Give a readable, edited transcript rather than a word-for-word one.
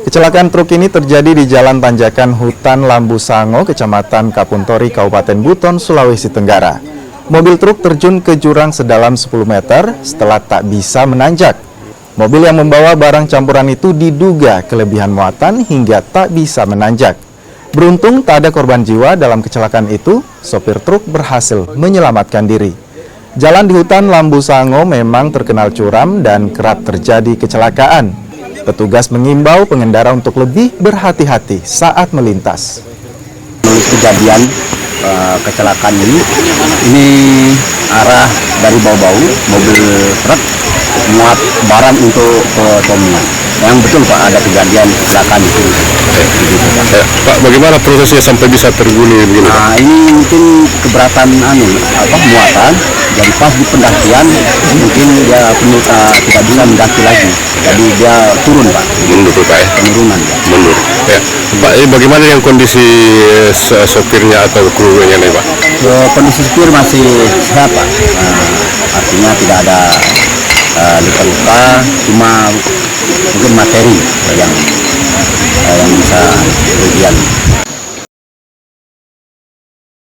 Kecelakaan truk ini terjadi di Jalan Tanjakan Hutan Lambu Sango, Kecamatan Kapuntori, Kabupaten Buton, Sulawesi Tenggara. Mobil truk terjun ke jurang sedalam 10 meter setelah tak bisa menanjak. Mobil yang membawa barang campuran itu diduga kelebihan muatan hingga tak bisa menanjak. Beruntung tak ada korban jiwa dalam kecelakaan itu, sopir truk berhasil menyelamatkan diri. Jalan di hutan Lambu Sango memang terkenal curam dan kerap terjadi kecelakaan. Petugas mengimbau pengendara untuk lebih berhati-hati saat melintas. Kejadian kecelakaan ini arah dari Bau-Bau, mobil truk muat barang untuk ke Tomia. Yang betul Pak, ada kejadian kecelakaan itu. Pak, bagaimana prosesnya sampai bisa terguling begini? Nah, ini mungkin keberatan muatan. Jadi pas di pendakian mungkin dia tidak bisa mendaki lagi. Jadi dia turun Pak. Mundur Pak ya? Penurunan Pak. Mundur. Ya. Pak, bagaimana yang kondisi sopirnya atau krunya nih Pak? Kondisi supir masih sehat Pak. Artinya tidak ada luka-luka, cuma mungkin materi yang bisa kerugian.